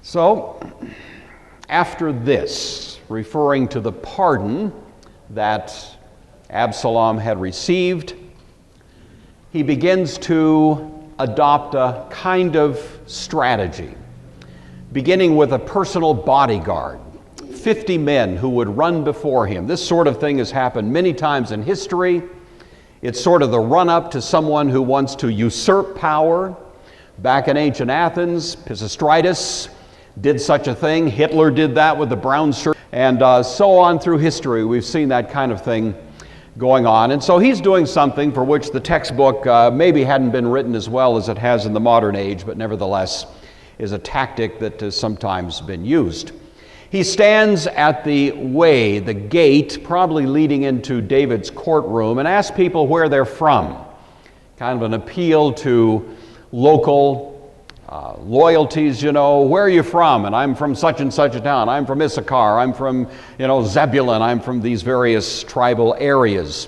So, after this, referring to the pardon that Absalom had received, he begins to adopt a kind of strategy, beginning with a personal bodyguard, 50 men who would run before him. This sort of thing has happened many times in history. It's sort of the run-up to someone who wants to usurp power. Back in ancient Athens, Pisistratus did such a thing. Hitler did that with the brown shirt. And so on through history, we've seen that kind of thing going on. And so he's doing something for which the textbook maybe hadn't been written as well as it has in the modern age, but nevertheless is a tactic that has sometimes been used. He stands at the way, the gate, probably leading into David's courtroom, and asks people where they're from. Kind of an appeal to local loyalties, where are you from? And I'm from such and such a town. I'm from Issachar. I'm from, Zebulun. I'm from these various tribal areas.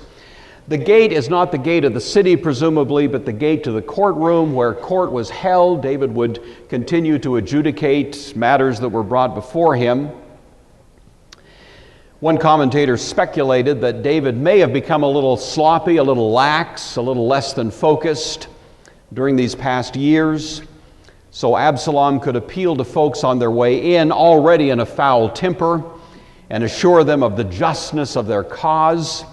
The gate is not the gate of the city, presumably, but the gate to the courtroom where court was held. David would continue to adjudicate matters that were brought before him. One commentator speculated that David may have become a little sloppy, a little lax, a little less than focused during these past years. So Absalom could appeal to folks on their way in, already in a foul temper, and assure them of the justness of their cause.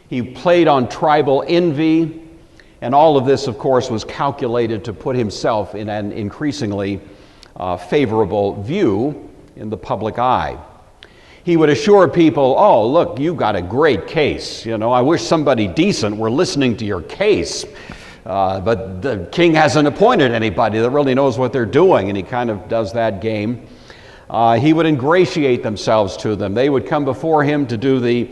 He played on tribal envy, and all of this, of course, was calculated to put himself in an increasingly favorable view in the public eye. He would assure people, oh, look, you've got a great case. I wish somebody decent were listening to your case. But the king hasn't appointed anybody that really knows what they're doing, and he kind of does that game. He would ingratiate themselves to them. They would come before him to do the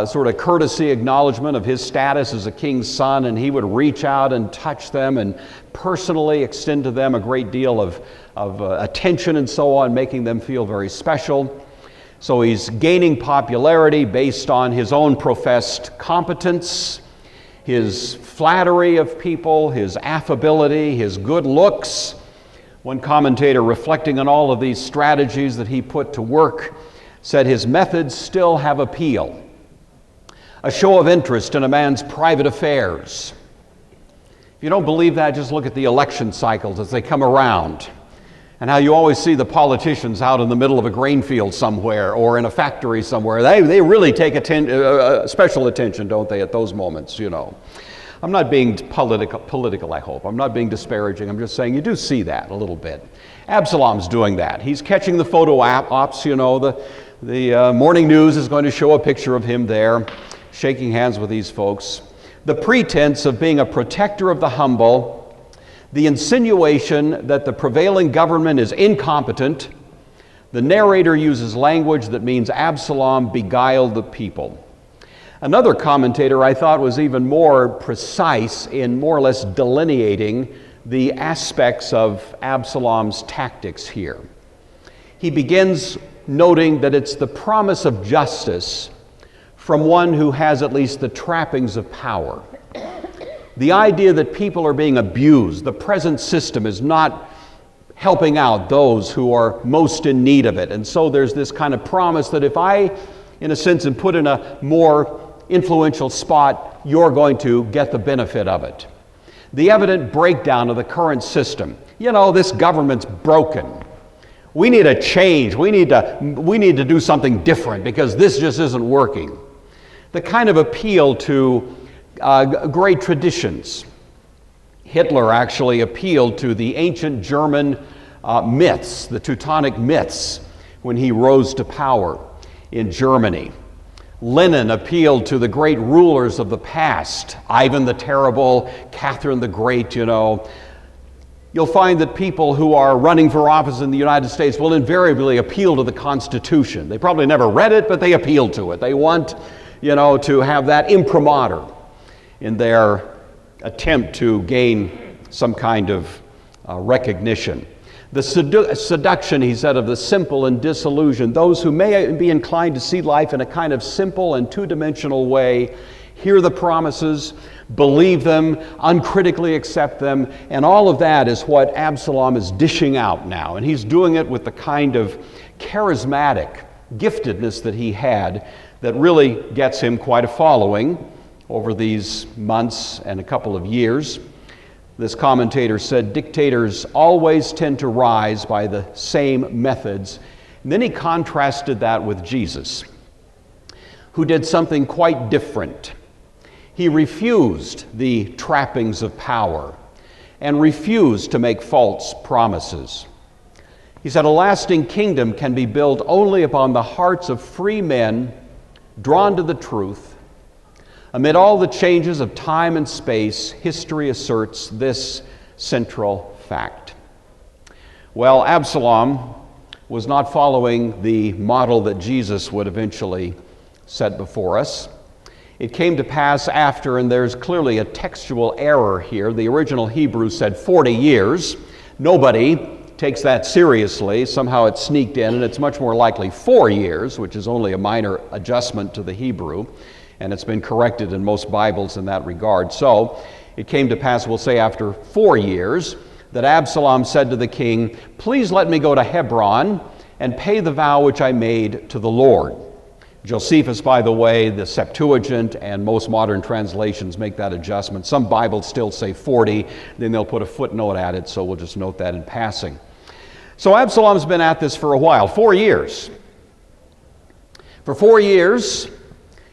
sort of courtesy acknowledgement of his status as a king's son, and he would reach out and touch them and personally extend to them a great deal of attention and so on, making them feel very special. So he's gaining popularity based on his own professed competence, his flattery of people, his affability, his good looks. One commentator, reflecting on all of these strategies that he put to work, said his methods still have appeal. A show of interest in a man's private affairs. If you don't believe that, just look at the election cycles as they come around, and how you always see the politicians out in the middle of a grain field somewhere or in a factory somewhere. They really take special attention, don't they, at those moments, I'm not being political, I hope. I'm not being disparaging. I'm just saying you do see that a little bit. Absalom's doing that. He's catching the photo ops, the morning news is going to show a picture of him there, shaking hands with these folks. The pretense of being a protector of the humble, the insinuation that the prevailing government is incompetent. The narrator uses language that means Absalom beguiled the people. Another commentator I thought was even more precise in more or less delineating the aspects of Absalom's tactics here. He begins noting that it's the promise of justice from one who has at least the trappings of power. The idea that people are being abused, the present system is not helping out those who are most in need of it. And so there's this kind of promise that if I, in a sense, am put in a more influential spot, you're going to get the benefit of it. The evident breakdown of the current system. This government's broken. We need a change. We need to do something different because this just isn't working. The kind of appeal to great traditions. Hitler actually appealed to the ancient German myths, the Teutonic myths, when he rose to power in Germany. Lenin appealed to the great rulers of the past, Ivan the Terrible, Catherine the Great, You'll find that people who are running for office in the United States will invariably appeal to the Constitution. They probably never read it, but they appeal to it. They want, to have that imprimatur in their attempt to gain some kind of recognition. The seduction, he said, of the simple and disillusioned, those who may be inclined to see life in a kind of simple and two-dimensional way, hear the promises, believe them, uncritically accept them, and all of that is what Absalom is dishing out now. And he's doing it with the kind of charismatic giftedness that he had that really gets him quite a following over these months and a couple of years. This commentator said, dictators always tend to rise by the same methods. And then he contrasted that with Jesus, who did something quite different. He refused the trappings of power and refused to make false promises. He said, a lasting kingdom can be built only upon the hearts of free men drawn to the truth. Amid all the changes of time and space, history asserts this central fact. Well, Absalom was not following the model that Jesus would eventually set before us. It came to pass after, and there's clearly a textual error here. The original Hebrew said 40 years. Nobody takes that seriously. Somehow it sneaked in, and it's much more likely 4 years, which is only a minor adjustment to the Hebrew, and it's been corrected in most Bibles in that regard. So it came to pass, we'll say after 4 years, that Absalom said to the king, please let me go to Hebron and pay the vow which I made to the Lord. Josephus, by the way, the Septuagint and most modern translations make that adjustment. Some Bibles still say 40, then they'll put a footnote at it, so we'll just note that in passing. So Absalom's been at this for a while, 4 years. For 4 years,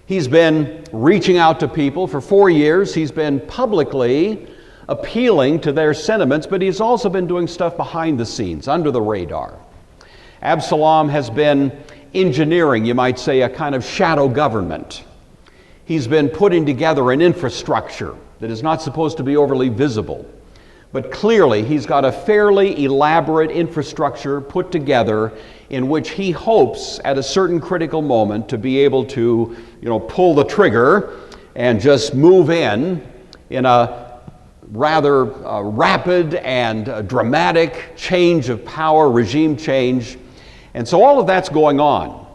he's been reaching out to people. For 4 years, he's been publicly appealing to their sentiments, but he's also been doing stuff behind the scenes, under the radar. Absalom has been engineering, you might say, a kind of shadow government. He's been putting together an infrastructure that is not supposed to be overly visible. But clearly, he's got a fairly elaborate infrastructure put together in which he hopes at a certain critical moment to be able to, pull the trigger and just move in a rather rapid and dramatic change of power, regime change. And so all of that's going on.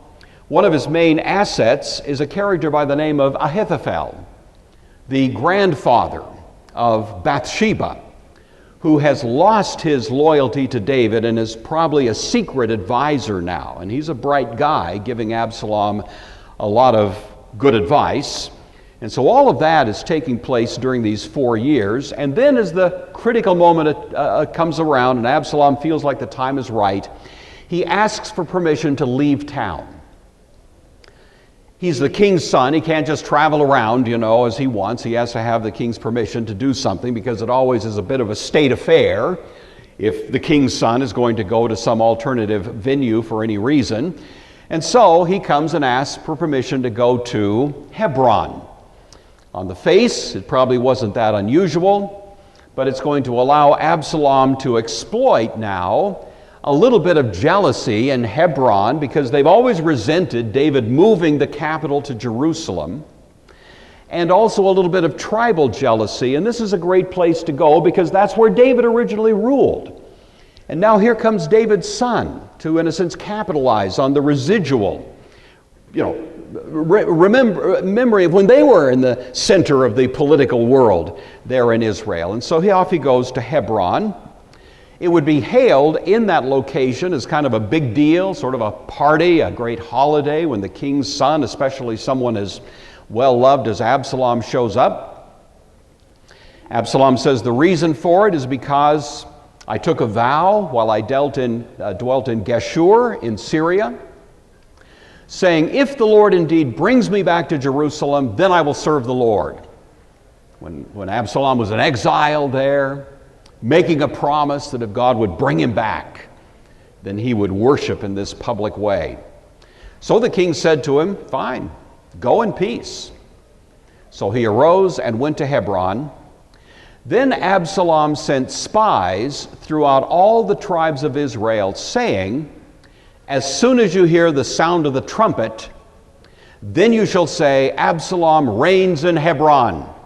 One of his main assets is a character by the name of Ahithophel, the grandfather of Bathsheba, who has lost his loyalty to David and is probably a secret advisor now. And he's a bright guy, giving Absalom a lot of good advice. And so all of that is taking place during these 4 years. And then as the critical moment comes around and Absalom feels like the time is right, he asks for permission to leave town. He's the king's son. He can't just travel around, as he wants. He has to have the king's permission to do something, because it always is a bit of a state affair if the king's son is going to go to some alternative venue for any reason. And so he comes and asks for permission to go to Hebron. On the face, it probably wasn't that unusual, but it's going to allow Absalom to exploit now a little bit of jealousy in Hebron, because they've always resented David moving the capital to Jerusalem, and also a little bit of tribal jealousy. And this is a great place to go, because that's where David originally ruled. And now here comes David's son to, in a sense, capitalize on the residual, memory of when they were in the center of the political world there in Israel. And so off he goes to Hebron. It would be hailed in that location as kind of a big deal, sort of a party, a great holiday, when the king's son, especially someone as well-loved as Absalom, shows up. Absalom says the reason for it is because I took a vow while I dwelt in Geshur in Syria, saying, if the Lord indeed brings me back to Jerusalem, then I will serve the Lord. When Absalom was in exile there, making a promise that if God would bring him back, then he would worship in this public way. So the king said to him, fine, go in peace. So he arose and went to Hebron. Then Absalom sent spies throughout all the tribes of Israel, saying, as soon as you hear the sound of the trumpet, then you shall say, Absalom reigns in Hebron.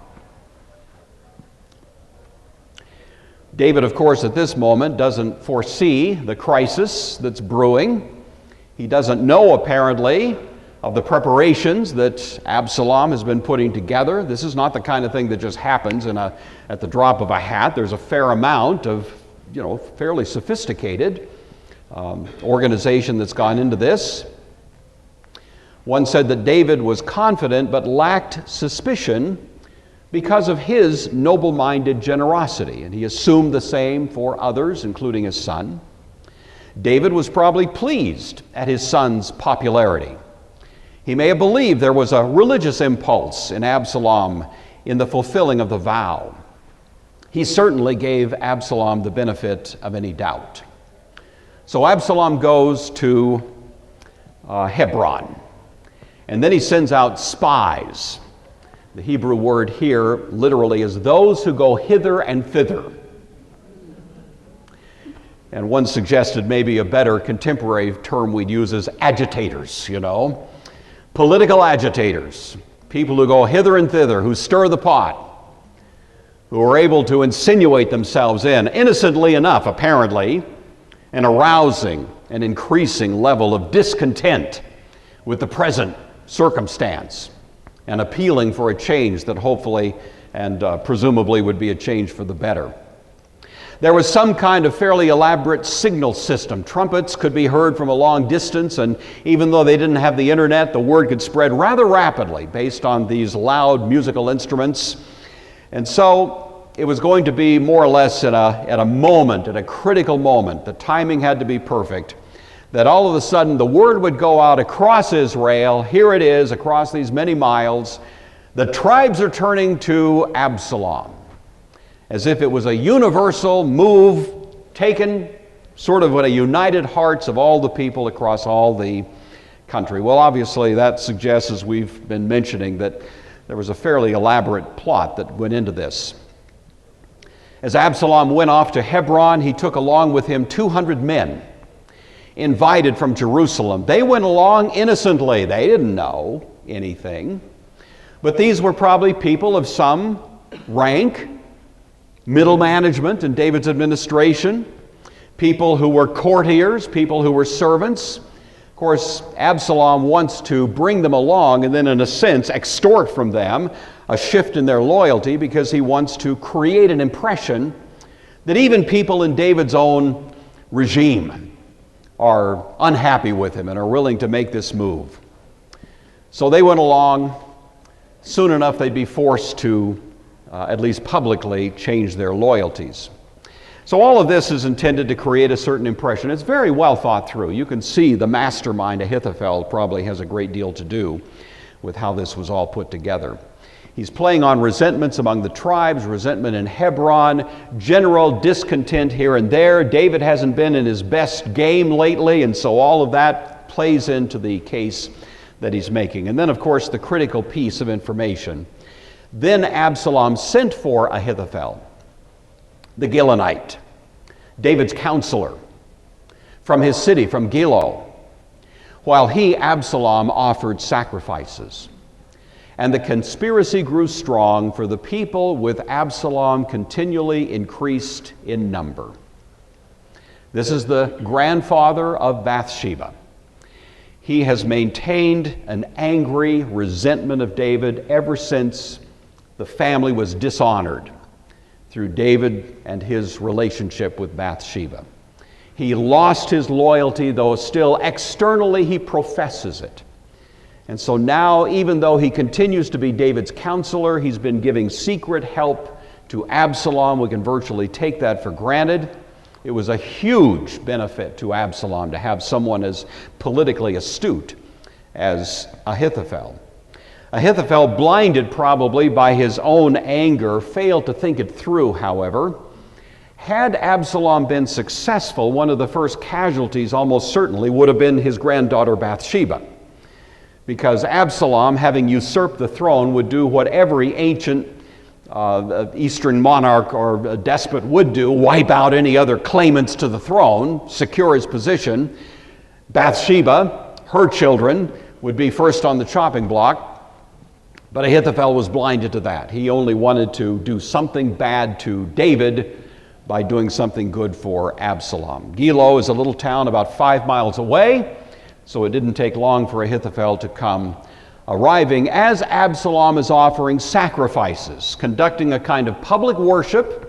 David, of course, at this moment doesn't foresee the crisis that's brewing. He doesn't know, apparently, of the preparations that Absalom has been putting together. This is not the kind of thing that just happens at the drop of a hat. There's a fair amount of, fairly sophisticated organization that's gone into this. One said that David was confident but lacked suspicion because of his noble-minded generosity, and he assumed the same for others, including his son. David was probably pleased at his son's popularity. He may have believed there was a religious impulse in Absalom in the fulfilling of the vow. He certainly gave Absalom the benefit of any doubt. So Absalom goes to Hebron, and then he sends out spies. The Hebrew word here literally is those who go hither and thither. And one suggested maybe a better contemporary term we'd use is agitators, Political agitators, people who go hither and thither, who stir the pot, who are able to insinuate themselves in, innocently enough apparently, an arousing and increasing level of discontent with the present circumstance and appealing for a change that hopefully and presumably would be a change for the better. There was some kind of fairly elaborate signal system. Trumpets could be heard from a long distance, and even though they didn't have the internet, the word could spread rather rapidly based on these loud musical instruments. And so it was going to be more or less at a critical moment, the timing had to be perfect, that all of a sudden the word would go out across Israel. Here it is, across these many miles. The tribes are turning to Absalom, as if it was a universal move taken sort of with a united hearts of all the people across all the country. Well, obviously that suggests, as we've been mentioning, that there was a fairly elaborate plot that went into this. As Absalom went off to Hebron, he took along with him 200 men, invited from Jerusalem. They went along innocently. They didn't know anything. But these were probably people of some rank, middle management in David's administration, people who were courtiers, people who were servants. Of course, Absalom wants to bring them along and then, in a sense, extort from them a shift in their loyalty, because he wants to create an impression that even people in David's own regime are unhappy with him and are willing to make this move. So they went along. Soon enough, they'd be forced to at least publicly change their loyalties. So all of this is intended to create a certain impression. It's very well thought through. You can see the mastermind Ahithophel probably has a great deal to do with how this was all put together. He's playing on resentments among the tribes, resentment in Hebron, general discontent here and there. David hasn't been in his best game lately, and so all of that plays into the case that he's making. And then, of course, the critical piece of information. Then Absalom sent for Ahithophel, the Gilonite, David's counselor, from his city, from Gilo, while he, Absalom, offered sacrifices. And the conspiracy grew strong, for the people with Absalom continually increased in number. This is the grandfather of Bathsheba. He has maintained an angry resentment of David ever since the family was dishonored through David and his relationship with Bathsheba. He lost his loyalty, though still externally he professes it. And so now, even though he continues to be David's counselor, he's been giving secret help to Absalom. We can virtually take that for granted. It was a huge benefit to Absalom to have someone as politically astute as Ahithophel. Ahithophel, blinded probably by his own anger, failed to think it through, however. Had Absalom been successful, one of the first casualties almost certainly would have been his granddaughter Bathsheba, because Absalom, having usurped the throne, would do what every ancient Eastern monarch or despot would do: wipe out any other claimants to the throne, secure his position. Bathsheba, her children, would be first on the chopping block. But Ahithophel was blinded to that. He only wanted to do something bad to David by doing something good for Absalom. Gilo is a little town about 5 miles away So it didn't take long for Ahithophel to come, arriving as Absalom is offering sacrifices, conducting a kind of public worship,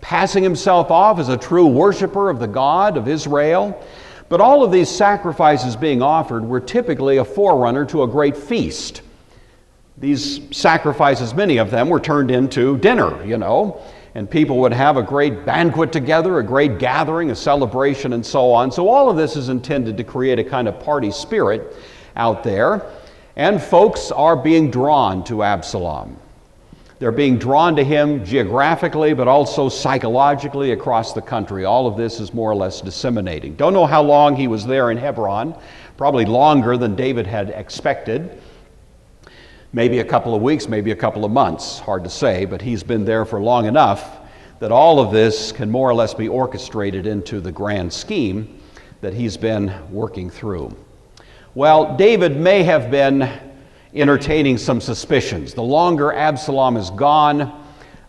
passing himself off as a true worshiper of the God of Israel. But all of these sacrifices being offered were typically a forerunner to a great feast. These sacrifices, many of them, were turned into dinner, and people would have a great banquet together, a great gathering, a celebration, and so on. So all of this is intended to create a kind of party spirit out there, and folks are being drawn to Absalom. They're being drawn to him geographically, but also psychologically across the country. All of this is more or less disseminating. Don't know how long he was there in Hebron, probably longer than David had expected. Maybe a couple of weeks, maybe a couple of months, hard to say, but he's been there for long enough that all of this can more or less be orchestrated into the grand scheme that he's been working through. Well, David may have been entertaining some suspicions. The longer Absalom is gone,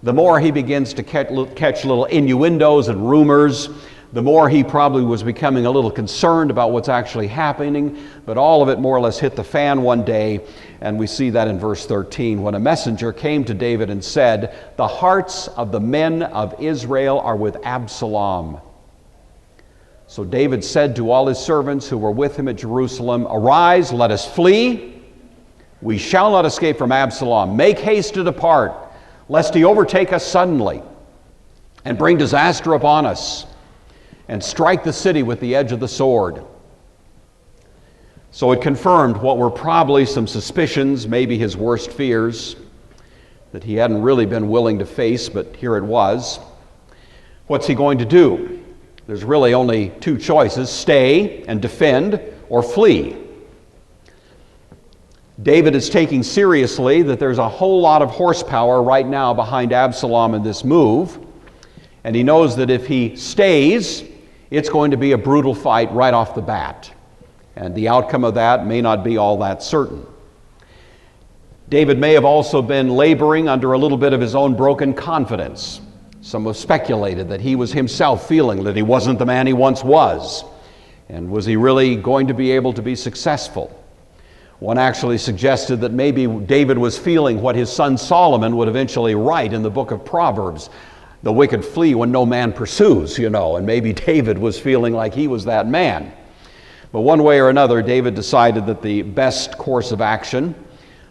the more he begins to catch little innuendos and rumors, the more he probably was becoming a little concerned about what's actually happening. But all of it more or less hit the fan one day, and we see that in verse 13, when a messenger came to David and said, "The hearts of the men of Israel are with Absalom." So David said to all his servants who were with him at Jerusalem, "Arise, let us flee. We shall not escape from Absalom. Make haste to depart, lest he overtake us suddenly and bring disaster upon us and strike the city with the edge of the sword." So it confirmed what were probably some suspicions, maybe his worst fears, that he hadn't really been willing to face, but here it was. What's he going to do? There's really only two choices: stay and defend, or flee. David is taking seriously that there's a whole lot of horsepower right now behind Absalom in this move, and he knows that if he stays, it's going to be a brutal fight right off the bat, and the outcome of that may not be all that certain. David may have also been laboring under a little bit of his own broken confidence. Some have speculated that he was himself feeling that he wasn't the man he once was, and was he really going to be able to be successful? One actually suggested that maybe David was feeling what his son Solomon would eventually write in the book of Proverbs: "The wicked flee when no man pursues," and maybe David was feeling like he was that man. But one way or another, David decided that the best course of action,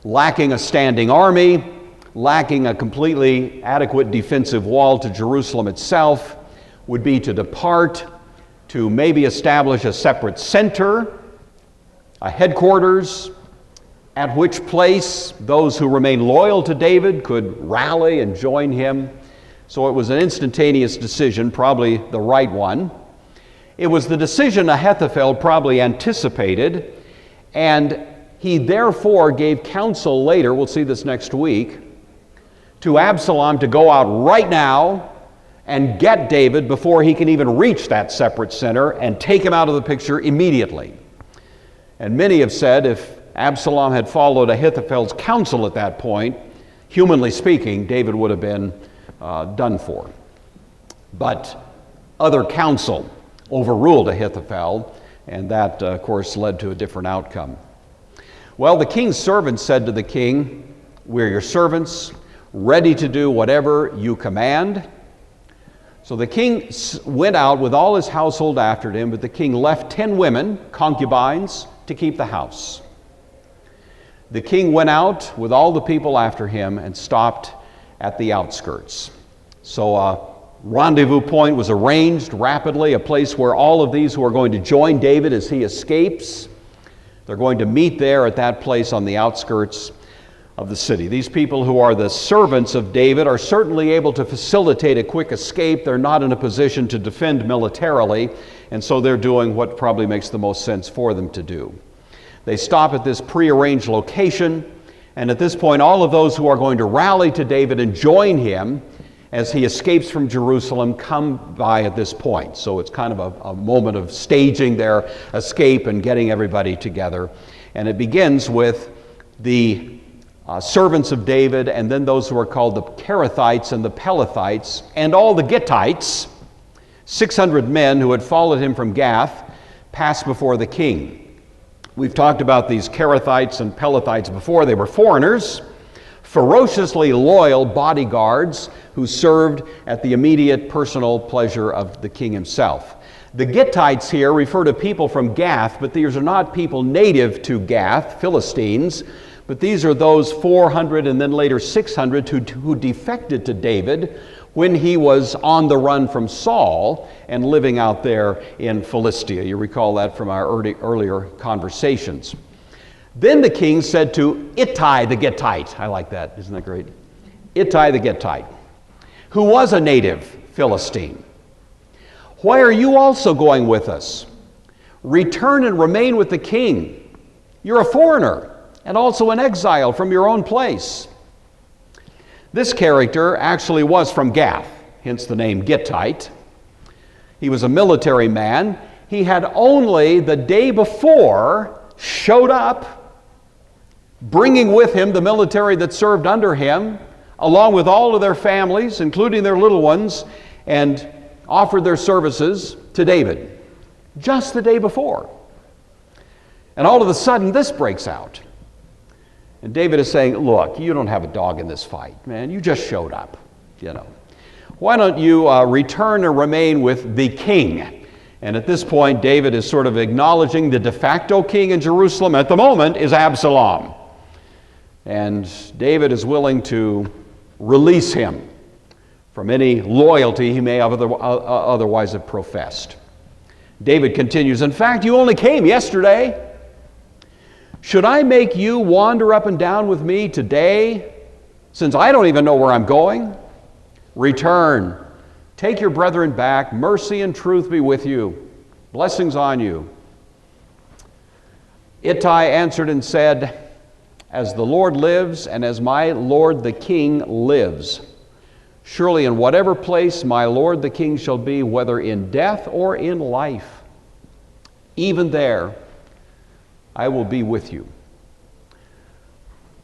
lacking a standing army, lacking a completely adequate defensive wall to Jerusalem itself, would be to depart, to maybe establish a separate center, a headquarters, at which place those who remain loyal to David could rally and join him. So it was an instantaneous decision, probably the right one. It was the decision Ahithophel probably anticipated, and he therefore gave counsel later, we'll see this next week, to Absalom to go out right now and get David before he can even reach that separate center, and take him out of the picture immediately. And many have said if Absalom had followed Ahithophel's counsel at that point, humanly speaking, David would have been done for. But other counsel overruled Ahithophel, and that, of course, led to a different outcome. Well, the king's servants said to the king, "We're your servants, ready to do whatever you command." So the king went out with all his household after him, but the king left 10 women, concubines, to keep the house. The king went out with all the people after him and stopped at the outskirts. So a rendezvous point was arranged rapidly, a place where all of these who are going to join David as he escapes, they're going to meet there at that place on the outskirts of the city. These people who are the servants of David are certainly able to facilitate a quick escape. They're not in a position to defend militarily, and so they're doing what probably makes the most sense for them to do. They stop at this prearranged location, and at this point, all of those who are going to rally to David and join him as he escapes from Jerusalem come by at this point. So it's kind of a moment of staging their escape and getting everybody together. And it begins with the servants of David, and then those who are called the Kerethites and the Pelethites, and all the Gittites, 600 men who had followed him from Gath, passed before the king. We've talked about these Kerethites and Pelethites before. They were foreigners, ferociously loyal bodyguards who served at the immediate personal pleasure of the king himself. The Gittites here refer to people from Gath, but these are not people native to Gath, Philistines, but these are those 400 and then later 600 who defected to David when he was on the run from Saul and living out there in Philistia. You recall that from our earlier conversations. Then the king said to Ittai the Gittite, I like that, isn't that great? Ittai the Gittite, who was a native Philistine, why are you also going with us? Return and remain with the king. You're a foreigner and also an exile from your own place. This character actually was from Gath, hence the name Gittite. He was a military man. He had only the day before showed up, bringing with him the military that served under him, along with all of their families, including their little ones, and offered their services to David just the day before. And all of a sudden, this breaks out. And David is saying, look, you don't have a dog in this fight, man. You just showed up, Why don't you return and remain with the king? And at this point, David is sort of acknowledging the de facto king in Jerusalem at the moment is Absalom. And David is willing to release him from any loyalty he may have otherwise have professed. David continues, in fact, you only came yesterday. Should I make you wander up and down with me today, since I don't even know where I'm going? Return. Take your brethren back. Mercy and truth be with you. Blessings on you. Ittai answered and said, as the Lord lives and as my lord the king lives, surely in whatever place my lord the king shall be, whether in death or in life, even there I will be with you.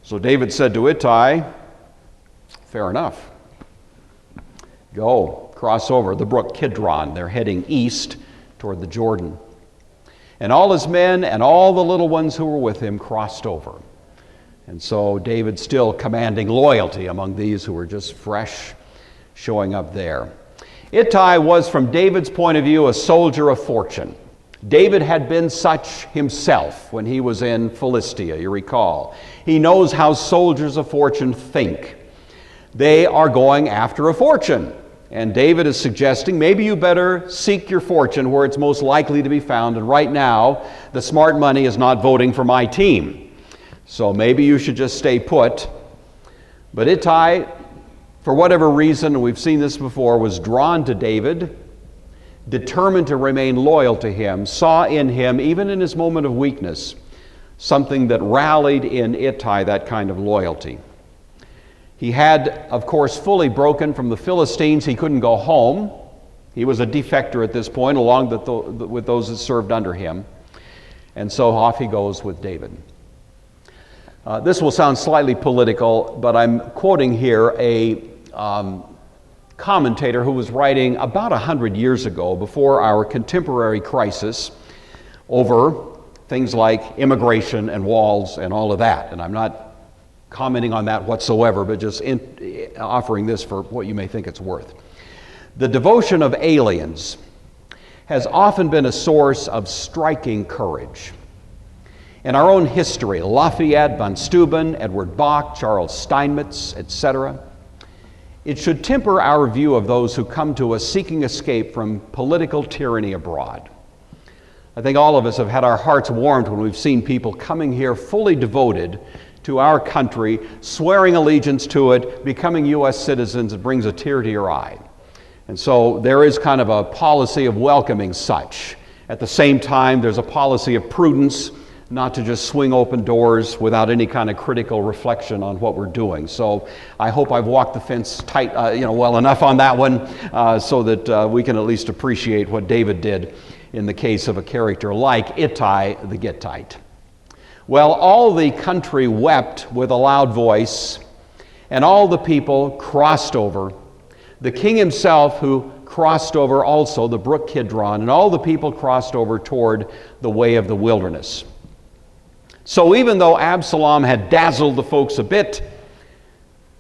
So David said to Ittai, fair enough. Go, cross over the brook Kidron. They're heading east toward the Jordan. And all his men and all the little ones who were with him crossed over. And so David still commanding loyalty among these who were just fresh showing up there. Ittai was, from David's point of view, a soldier of fortune. David had been such himself when he was in Philistia, you recall. He knows how soldiers of fortune think. They are going after a fortune. And David is suggesting maybe you better seek your fortune where it's most likely to be found. And right now, the smart money is not voting for my team. So maybe you should just stay put. But Ittai, for whatever reason, and we've seen this before, was drawn to David, determined to remain loyal to him, saw in him, even in his moment of weakness, something that rallied in Ittai that kind of loyalty. He had, of course, fully broken from the Philistines. He couldn't go home. He was a defector at this point, along with those that served under him. And so off he goes with David. This will sound slightly political, but I'm quoting here a commentator who was writing about 100 years ago, before our contemporary crisis, over things like immigration and walls and all of that. And I'm not commenting on that whatsoever, but just offering this for what you may think it's worth. The devotion of aliens has often been a source of striking courage. In our own history, Lafayette, von Steuben, Edward Bach, Charles Steinmetz, etc., it should temper our view of those who come to us seeking escape from political tyranny abroad. I think all of us have had our hearts warmed when we've seen people coming here fully devoted to our country, swearing allegiance to it, becoming U.S. citizens. It brings a tear to your eye. And so there is kind of a policy of welcoming such. At the same time, there's a policy of prudence, not to just swing open doors without any kind of critical reflection on what we're doing. So I hope I've walked the fence tight, well enough on that one, so that we can at least appreciate what David did in the case of a character like Ittai the Gittite. Well, all the country wept with a loud voice, and all the people crossed over. The king himself, who crossed over also the brook Kidron, and all the people crossed over toward the way of the wilderness. So even though Absalom had dazzled the folks a bit,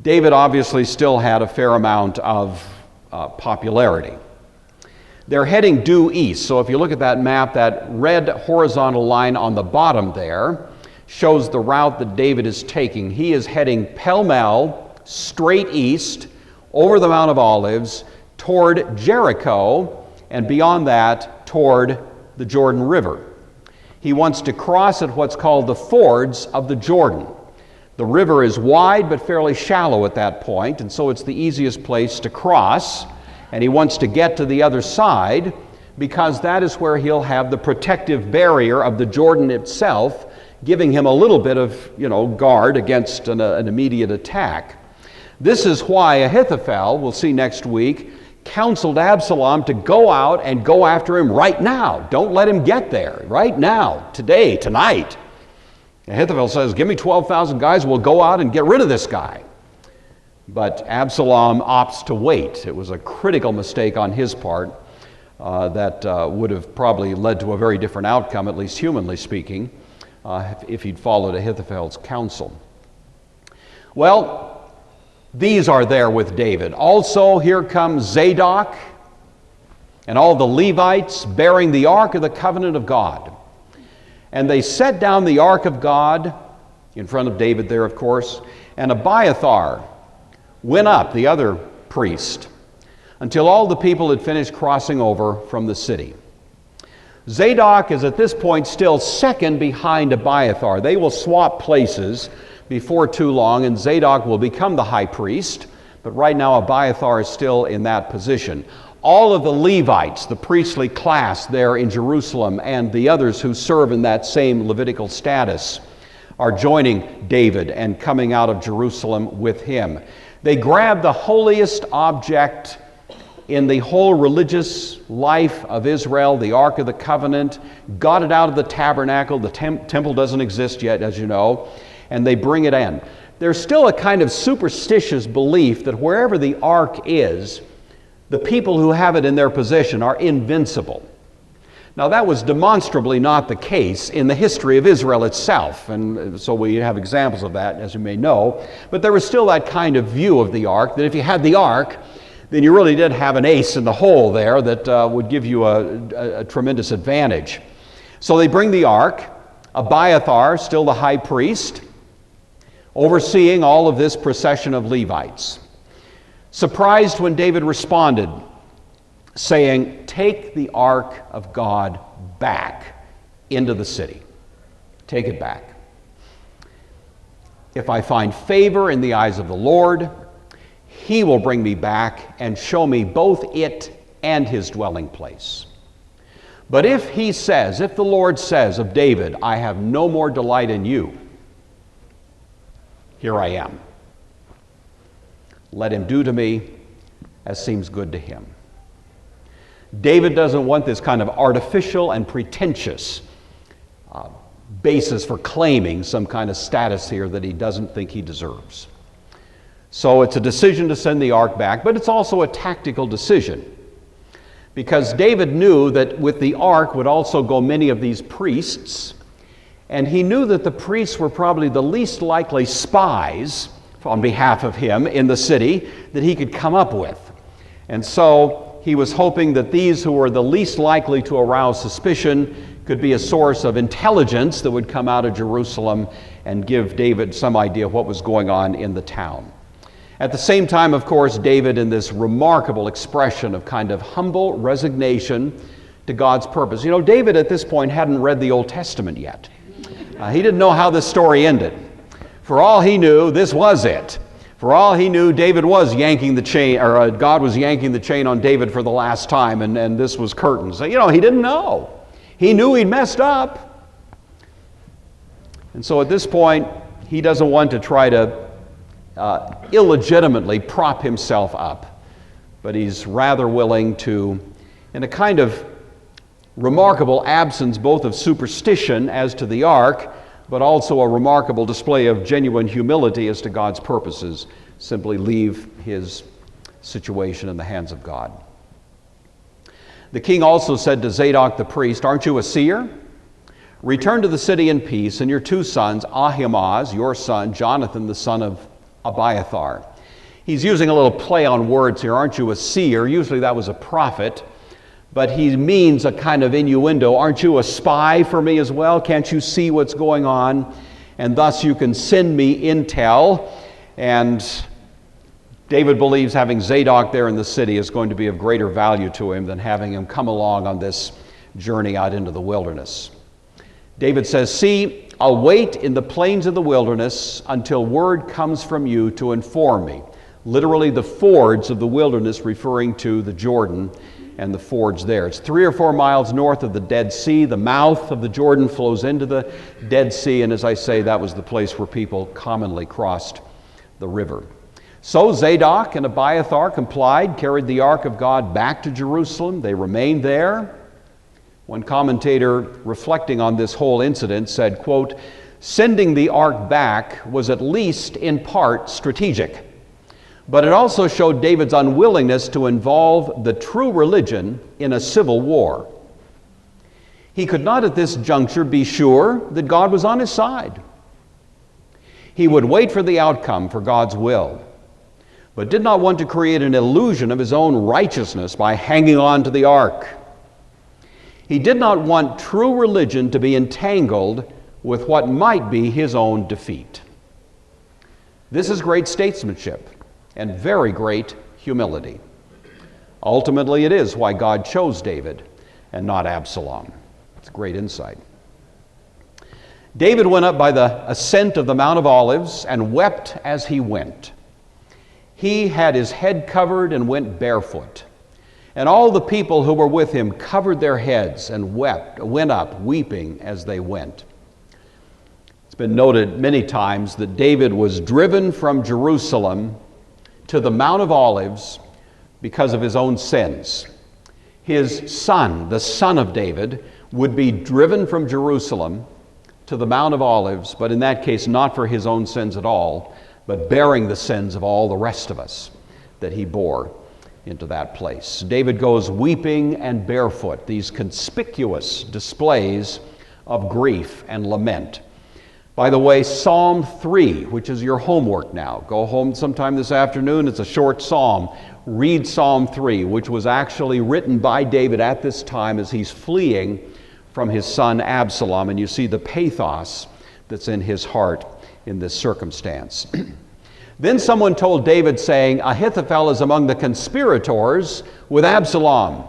David obviously still had a fair amount of popularity. They're heading due east. So if you look at that map, that red horizontal line on the bottom there shows the route that David is taking. He is heading pell-mell, straight east, over the Mount of Olives, toward Jericho, and beyond that, toward the Jordan River. He wants to cross at what's called the fords of the Jordan. The river is wide but fairly shallow at that point, and so it's the easiest place to cross. And he wants to get to the other side because that is where he'll have the protective barrier of the Jordan itself, giving him a little bit of, guard against an immediate attack. This is why Ahithophel, we'll see next week, counseled Absalom to go out and go after him right now. Don't let him get there. Right now, today, tonight. Ahithophel says, give me 12,000 guys, we'll go out and get rid of this guy. But Absalom opts to wait. It was a critical mistake on his part that would have probably led to a very different outcome, at least humanly speaking, if he'd followed Ahithophel's counsel. Well, these are there with David. Also, here comes Zadok and all the Levites bearing the Ark of the Covenant of God. And they set down the Ark of God in front of David there, of course, and Abiathar went up, the other priest, until all the people had finished crossing over from the city. Zadok is at this point still second behind Abiathar. They will swap places before too long, and Zadok will become the high priest, but right now Abiathar is still in that position. All of the Levites, the priestly class there in Jerusalem, and the others who serve in that same Levitical status are joining David and coming out of Jerusalem with him. They grab the holiest object in the whole religious life of Israel, the Ark of the Covenant, got it out of the tabernacle. The temple doesn't exist yet, as you know, and they bring it in. There's still a kind of superstitious belief that wherever the Ark is, the people who have it in their possession are invincible. Now, that was demonstrably not the case in the history of Israel itself, and so we have examples of that, as you may know. But there was still that kind of view of the ark, that if you had the ark, then you really did have an ace in the hole there that would give you a tremendous advantage. So they bring the ark, Abiathar, still the high priest, overseeing all of this procession of Levites. Surprised when David responded, saying, take the ark of God back into the city. Take it back. If I find favor in the eyes of the Lord, he will bring me back and show me both it and his dwelling place. But if the Lord says of David, I have no more delight in you, here I am. Let him do to me as seems good to him. David doesn't want this kind of artificial and pretentious basis for claiming some kind of status here that he doesn't think he deserves. So it's a decision to send the ark back, but it's also a tactical decision, because David knew that with the ark would also go many of these priests, and he knew that the priests were probably the least likely spies on behalf of him in the city that he could come up with. And so he was hoping that these who were the least likely to arouse suspicion could be a source of intelligence that would come out of Jerusalem and give David some idea of what was going on in the town. At the same time, of course, David, in this remarkable expression of kind of humble resignation to God's purpose. You know, David at this point hadn't read the Old Testament yet. He didn't know how this story ended. For all he knew, this was it. For all he knew, David was yanking the chain, or God was yanking the chain on David for the last time, and this was curtains. You know, he didn't know. He knew he'd messed up. And so at this point, he doesn't want to try to illegitimately prop himself up, but he's rather willing to, in a kind of remarkable absence both of superstition as to the ark, but also a remarkable display of genuine humility as to God's purposes, simply leave his situation in the hands of God. The king also said to Zadok the priest, aren't you a seer? Return to the city in peace, and your two sons, Ahimaaz, your son, Jonathan, the son of Abiathar. He's using a little play on words here. Aren't you a seer? Usually that was a prophet, but he means a kind of innuendo. Aren't you a spy for me as well? Can't you see what's going on? And thus you can send me intel. And David believes having Zadok there in the city is going to be of greater value to him than having him come along on this journey out into the wilderness. David says, "See, I'll wait in the plains of the wilderness until word comes from you to inform me." Literally the fords of the wilderness, referring to the Jordan and the fords there. It's 3 or 4 miles north of the Dead Sea. The mouth of the Jordan flows into the Dead Sea, and as I say, that was the place where people commonly crossed the river. So Zadok and Abiathar complied, carried the ark of God back to Jerusalem. They remained there. One commentator reflecting on this whole incident said, quote, "Sending the ark back was at least in part strategic, but it also showed David's unwillingness to involve the true religion in a civil war. He could not at this juncture be sure that God was on his side. He would wait for the outcome for God's will, but did not want to create an illusion of his own righteousness by hanging on to the ark. He did not want true religion to be entangled with what might be his own defeat." This is great statesmanship and very great humility. Ultimately, it is why God chose David and not Absalom. It's great insight. David went up by the ascent of the Mount of Olives and wept as he went. He had his head covered and went barefoot. And all the people who were with him covered their heads and went up weeping as they went. It's been noted many times that David was driven from Jerusalem to the Mount of Olives because of his own sins. His son, the son of David, would be driven from Jerusalem to the Mount of Olives, but in that case not for his own sins at all, but bearing the sins of all the rest of us that he bore into that place. David goes weeping and barefoot, these conspicuous displays of grief and lament. By the way, Psalm 3, which is your homework now. Go home sometime this afternoon. It's a short psalm. Read Psalm 3, which was actually written by David at this time as he's fleeing from his son Absalom. And you see the pathos that's in his heart in this circumstance. Then someone told David, saying, "Ahithophel is among the conspirators with Absalom."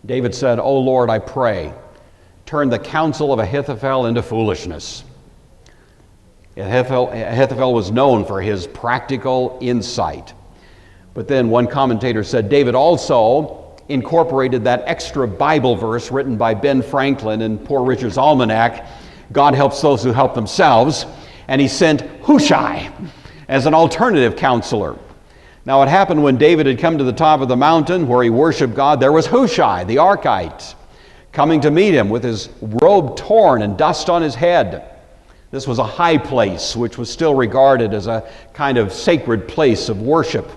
David said, "O Lord, I pray, turn the counsel of Ahithophel into foolishness." Ahithophel was known for his practical insight. But then one commentator said David also incorporated that extra Bible verse written by Ben Franklin in Poor Richard's Almanac, "God helps those who help themselves," and he sent Hushai as an alternative counselor. Now it happened when David had come to the top of the mountain where he worshiped God, there was Hushai, the Archite, coming to meet him with his robe torn and dust on his head. This was a high place, which was still regarded as a kind of sacred place of worship.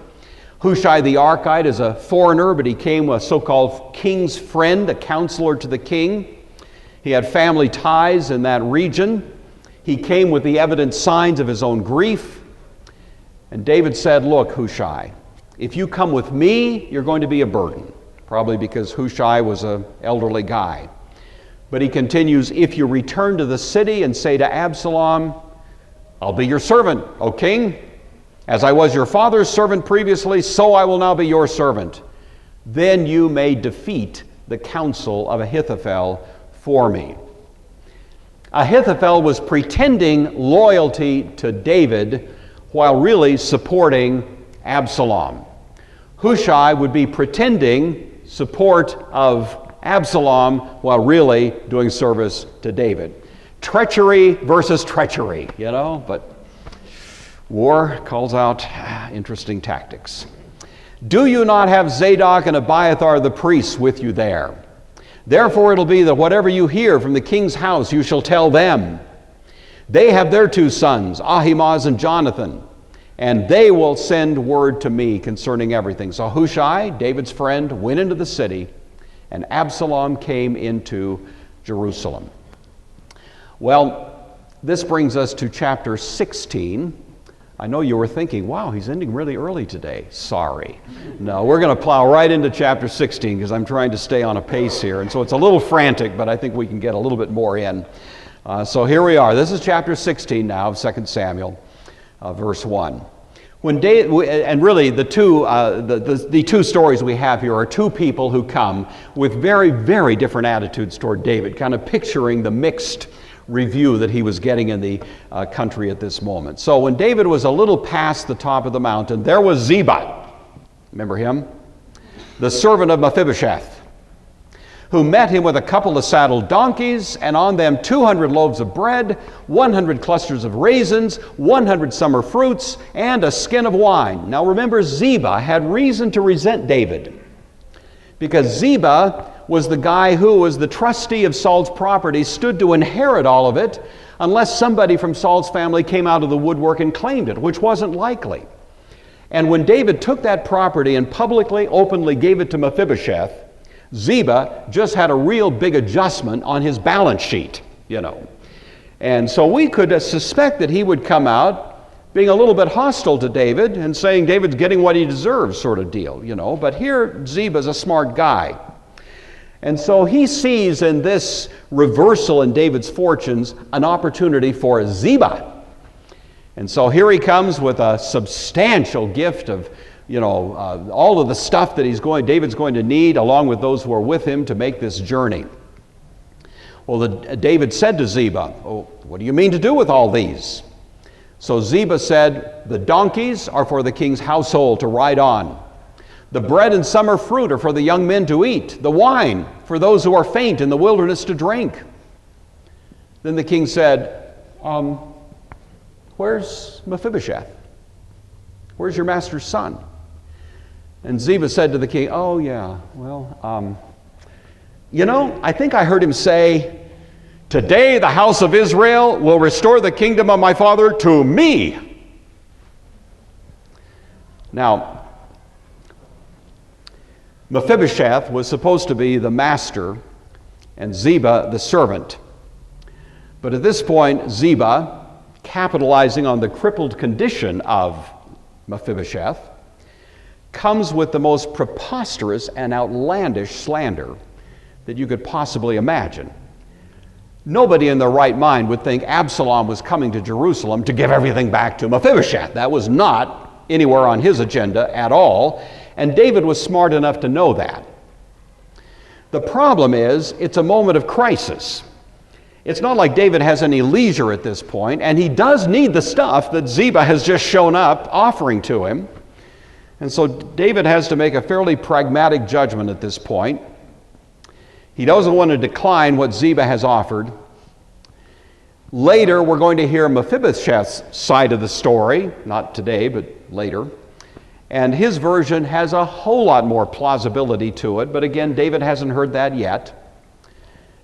Hushai the Archite is a foreigner, but he came a so-called king's friend, a counselor to the king. He had family ties in that region. He came with the evident signs of his own grief. And David said, "Look, Hushai, if you come with me, you're going to be a burden." Probably because Hushai was an elderly guy. But he continues, "If you return to the city and say to Absalom, 'I'll be your servant, O king. As I was your father's servant previously, so I will now be your servant,' then you may defeat the counsel of Ahithophel for me." Ahithophel was pretending loyalty to David while really supporting Absalom. Hushai would be pretending support of Absalom while really doing service to David. Treachery versus treachery, but war calls out interesting tactics. "Do you not have Zadok and Abiathar the priests with you there? Therefore it'll be that whatever you hear from the king's house, you shall tell them. They have their two sons, Ahimaaz and Jonathan, and they will send word to me concerning everything." So Hushai, David's friend, went into the city, and Absalom came into Jerusalem. Well, this brings us to chapter 16. I know you were thinking, wow, he's ending really early today. Sorry. No, we're going to plow right into chapter 16 because I'm trying to stay on a pace here. And so it's a little frantic, but I think we can get a little bit more in. So here we are. This is chapter 16 now of 2 Samuel, verse 1. When David, and really the two stories we have here are two people who come with very, very different attitudes toward David, kind of picturing the mixed review that he was getting in the country at this moment. So when David was a little past the top of the mountain, there was Ziba, remember him? The servant of Mephibosheth, who met him with a couple of saddled donkeys, and on them 200 loaves of bread, 100 clusters of raisins, 100 summer fruits, and a skin of wine. Now remember, Ziba had reason to resent David, because Ziba was the guy who was the trustee of Saul's property, stood to inherit all of it, unless somebody from Saul's family came out of the woodwork and claimed it, which wasn't likely. And when David took that property and publicly, openly gave it to Mephibosheth, Ziba just had a real big adjustment on his balance sheet, And so we could suspect that he would come out being a little bit hostile to David and saying David's getting what he deserves sort of deal, But here Ziba's a smart guy. And so he sees in this reversal in David's fortunes an opportunity for Ziba. And so here he comes with a substantial gift of all of the stuff that David's going to need, along with those who are with him, to make this journey. Well, David said to Ziba, "Oh, what do you mean to do with all these?" So Ziba said, "The donkeys are for the king's household to ride on. The bread and summer fruit are for the young men to eat. The wine for those who are faint in the wilderness to drink." Then the king said, "Where's Mephibosheth? Where's your master's son?" And Ziba said to the king, "Oh, yeah, well, I think I heard him say, 'Today the house of Israel will restore the kingdom of my father to me.'" Now, Mephibosheth was supposed to be the master and Ziba the servant. But at this point, Ziba, capitalizing on the crippled condition of Mephibosheth, comes with the most preposterous and outlandish slander that you could possibly imagine. Nobody in their right mind would think Absalom was coming to Jerusalem to give everything back to Mephibosheth. That was not anywhere on his agenda at all, and David was smart enough to know that. The problem is, it's a moment of crisis. It's not like David has any leisure at this point, and he does need the stuff that Ziba has just shown up offering to him. And so David has to make a fairly pragmatic judgment at this point. He doesn't want to decline what Ziba has offered. Later, we're going to hear Mephibosheth's side of the story, not today, but later. And his version has a whole lot more plausibility to it, but again, David hasn't heard that yet.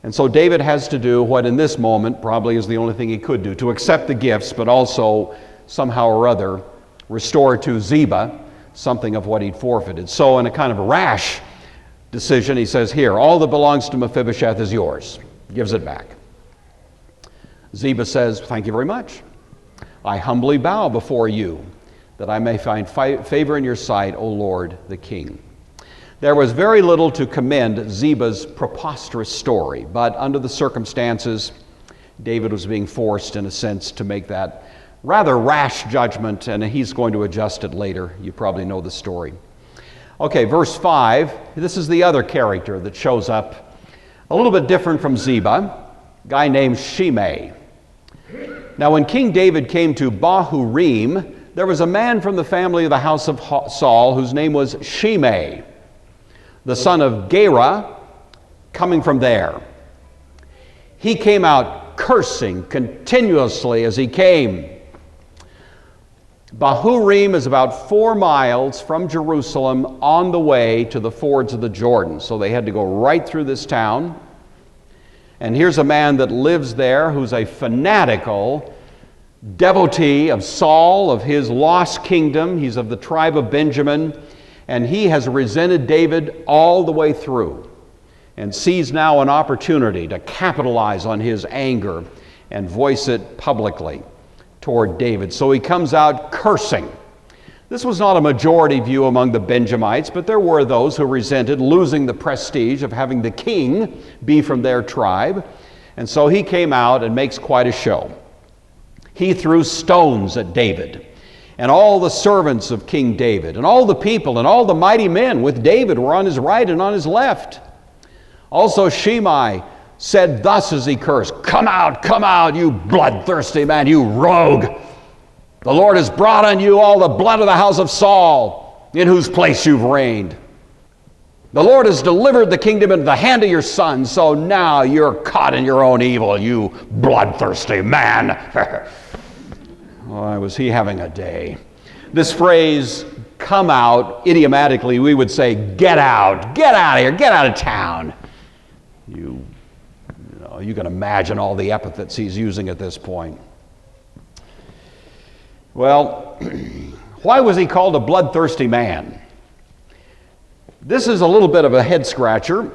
And so David has to do what in this moment probably is the only thing he could do, to accept the gifts, but also somehow or other restore to Ziba something of what he'd forfeited. So in a kind of rash decision, he says, "Here, all that belongs to Mephibosheth is yours." Gives it back. Ziba says, "Thank you very much. I humbly bow before you, that I may find favor in your sight, O Lord the King." There was very little to commend Ziba's preposterous story, but under the circumstances, David was being forced, in a sense, to make that rather rash judgment, and he's going to adjust it later. You probably know the story. Okay, verse 5. This is the other character that shows up, a little bit different from Ziba, a guy named Shimei. Now, when King David came to Bahurim, there was a man from the family of the house of Saul whose name was Shimei, the son of Gore, coming from there. He came out cursing continuously as he came. Bahurim is about 4 miles from Jerusalem on the way to the fords of the Jordan. So they had to go right through this town. And here's a man that lives there who's a fanatical devotee of Saul, of his lost kingdom. He's of the tribe of Benjamin. And he has resented David all the way through and sees now an opportunity to capitalize on his anger and voice it publicly toward David. So he comes out cursing. This was not a majority view among the Benjamites, but there were those who resented losing the prestige of having the king be from their tribe. And so he came out and makes quite a show. He threw stones at David and all the servants of King David, and all the people and all the mighty men with David were on his right and on his left. Also Shimei said thus as he cursed, come out, you bloodthirsty man, you rogue. The Lord has brought on you all the blood of the house of Saul, in whose place you've reigned. The Lord has delivered the kingdom into the hand of your son, so now you're caught in your own evil, you bloodthirsty man. Oh, was he having a day. This phrase, come out, idiomatically we would say, get out of here, get out of town. You can imagine all the epithets he's using at this point. Well, why was he called a bloodthirsty man? This is a little bit of a head scratcher.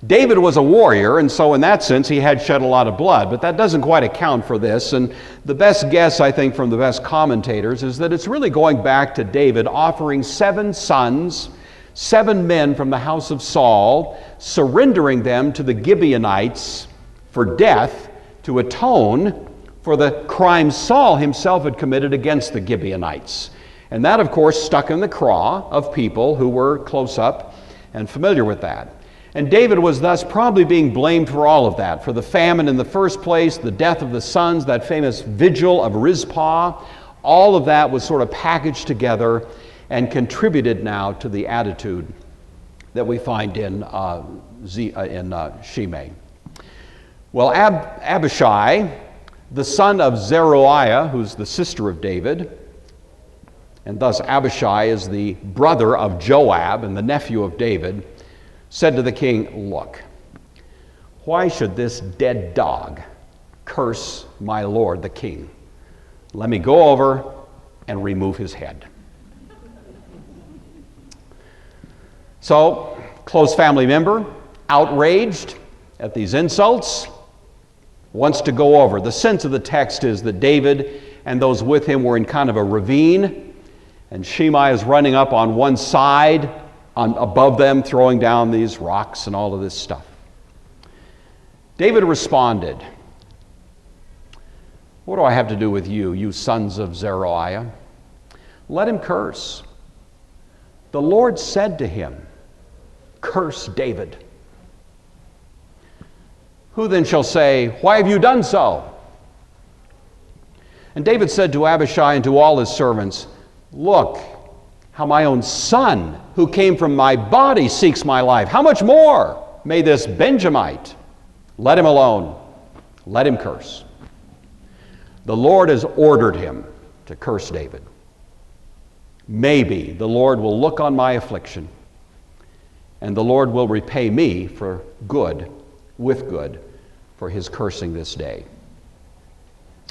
David was a warrior, and so in that sense he had shed a lot of blood, but that doesn't quite account for this. And the best guess, I think, from the best commentators is that it's really going back to David offering 7 sons, 7 men from the house of Saul, surrendering them to the Gibeonites for death to atone for the crime Saul himself had committed against the Gibeonites. And that, of course, stuck in the craw of people who were close up and familiar with that. And David was thus probably being blamed for all of that, for the famine in the first place, the death of the sons, that famous vigil of Rizpah. All of that was sort of packaged together and contributed now to the attitude that we find in Shimei. Well, Abishai, the son of Zeruiah, who's the sister of David, and thus Abishai is the brother of Joab and the nephew of David, said to the king, look, why should this dead dog curse my lord the king? Let me go over and remove his head. So, close family member, outraged at these insults, wants to go over. The sense of the text is that David and those with him were in kind of a ravine, and Shimei is running up on one side, above them, throwing down these rocks and all of this stuff. David responded, what do I have to do with you, you sons of Zeruiah? Let him curse. The Lord said to him, curse David. Who then shall say, why have you done so? And David said to Abishai and to all his servants, look, how my own son, who came from my body, seeks my life. How much more may this Benjamite? Let him alone. Let him curse. The Lord has ordered him to curse David. Maybe the Lord will look on my affliction, and the Lord will repay me for good, with good, for his cursing this day.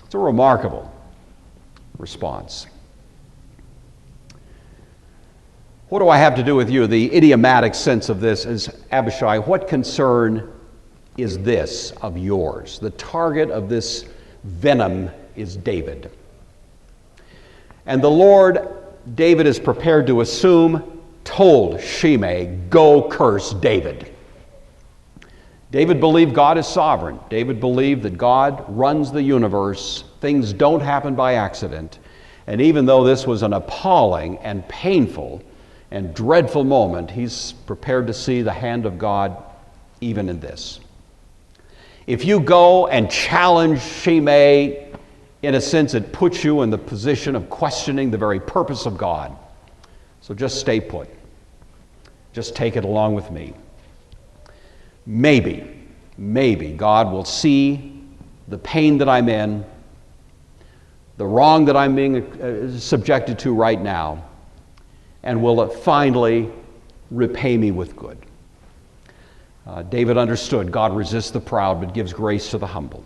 It's a remarkable response. What do I have to do with you? The idiomatic sense of this is, Abishai, what concern is this of yours? The target of this venom is David. And the Lord, David is prepared to assume, told Shimei, go curse David. David believed God is sovereign. David believed that God runs the universe. Things don't happen by accident. And even though this was an appalling and painful and dreadful moment, he's prepared to see the hand of God even in this. If you go and challenge Shimei, in a sense it puts you in the position of questioning the very purpose of God. So just stay put. Just take it along with me. Maybe God will see the pain that I'm in, the wrong that I'm being subjected to right now, and will finally repay me with good. David understood God resists the proud but gives grace to the humble.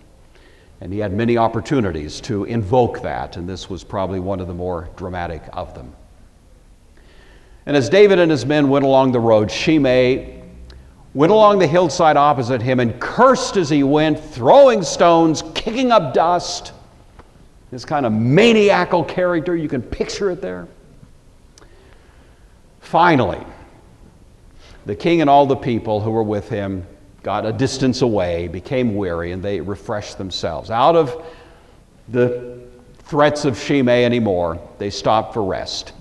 And he had many opportunities to invoke that, and this was probably one of the more dramatic of them. And as David and his men went along the road, Shimei went along the hillside opposite him and cursed as he went, throwing stones, kicking up dust, this kind of maniacal character. You can picture it there. Finally, the king and all the people who were with him got a distance away, became weary, and they refreshed themselves. Out of the threats of Shimei anymore, they stopped for rest.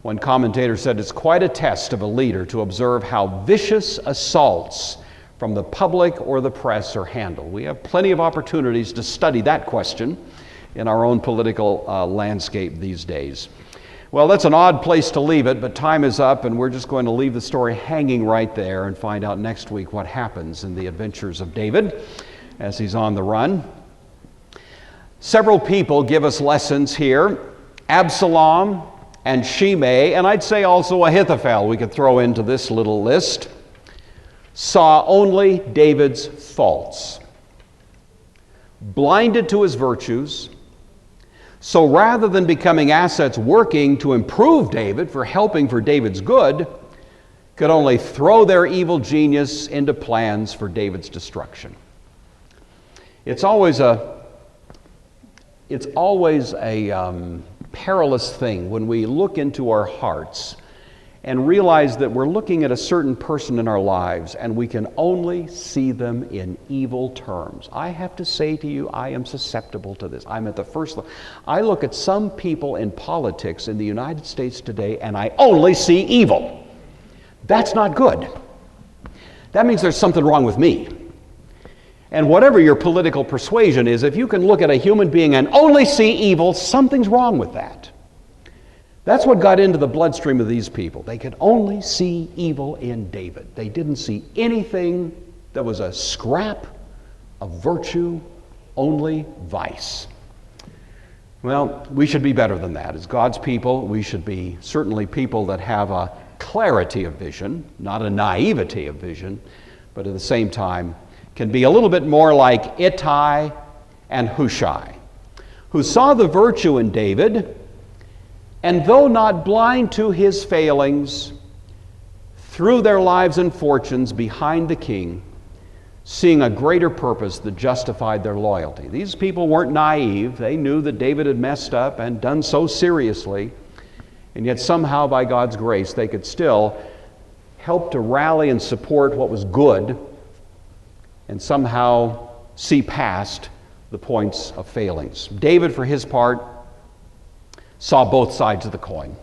One commentator said it's quite a test of a leader to observe how vicious assaults from the public or the press are handled. We have plenty of opportunities to study that question in our own political landscape these days. Well, that's an odd place to leave it, but time is up, and we're just going to leave the story hanging right there and find out next week what happens in the adventures of David as he's on the run. Several people give us lessons here. Absalom and Shimei, and I'd say also Ahithophel, we could throw into this little list, saw only David's faults. Blinded to his virtues, so rather than becoming assets working to improve David, for helping for David's good, could only throw their evil genius into plans for David's destruction. It's always a perilous thing when we look into our hearts and realize that we're looking at a certain person in our lives and we can only see them in evil terms. I have to say to you, I am susceptible to this. I'm at the first level. I look at some people in politics in the United States today and I only see evil. That's not good. That means there's something wrong with me. And whatever your political persuasion is, if you can look at a human being and only see evil, something's wrong with that. That's what got into the bloodstream of these people. They could only see evil in David. They didn't see anything that was a scrap of virtue, only vice. Well, we should be better than that. As God's people, we should be certainly people that have a clarity of vision, not a naivety of vision, but at the same time can be a little bit more like Ittai and Hushai, who saw the virtue in David, and though not blind to his failings, threw their lives and fortunes behind the king, seeing a greater purpose that justified their loyalty. These people weren't naive. They knew that David had messed up and done so seriously, and yet somehow by God's grace they could still help to rally and support what was good and somehow see past the points of failings. David, for his part, saw both sides of the coin.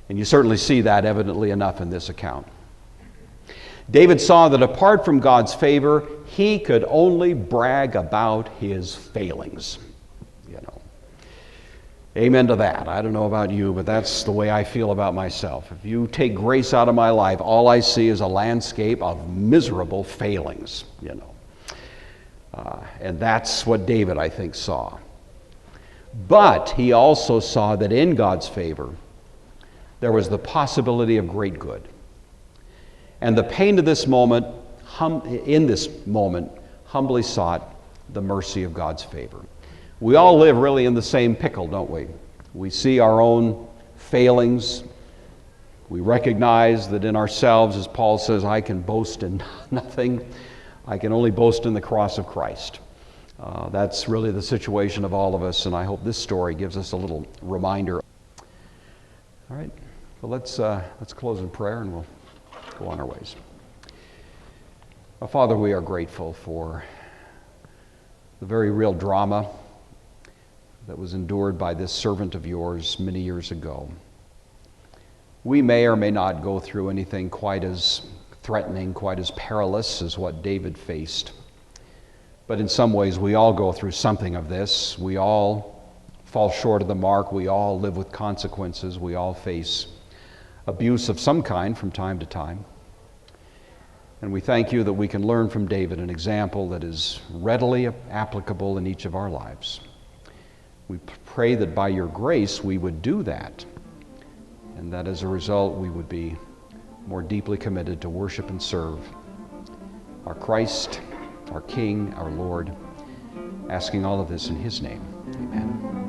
And you certainly see that evidently enough in this account. David saw that apart from God's favor, he could only brag about his failings. You know. Amen to that. I don't know about you, but that's the way I feel about myself. If you take grace out of my life, all I see is a landscape of miserable failings, you know. And that's what David, I think, saw. But he also saw that in God's favor, there was the possibility of great good. And the pain of this moment, in this moment, humbly sought the mercy of God's favor. We all live really in the same pickle, don't we? We see our own failings. We recognize that in ourselves, as Paul says, I can boast in nothing. I can only boast in the cross of Christ. That's really the situation of all of us, and I hope this story gives us a little reminder. All right, well, let's close in prayer and we'll go on our ways. Father, we are grateful for the very real drama that was endured by this servant of yours many years ago. We may or may not go through anything quite as threatening, quite as perilous as what David faced. But in some ways, we all go through something of this. We all fall short of the mark. We all live with consequences. We all face abuse of some kind from time to time. And we thank you that we can learn from David an example that is readily applicable in each of our lives. We pray that by your grace we would do that, and that as a result we would be more deeply committed to worship and serve our Christ, our King, our Lord, asking all of this in his name. Amen.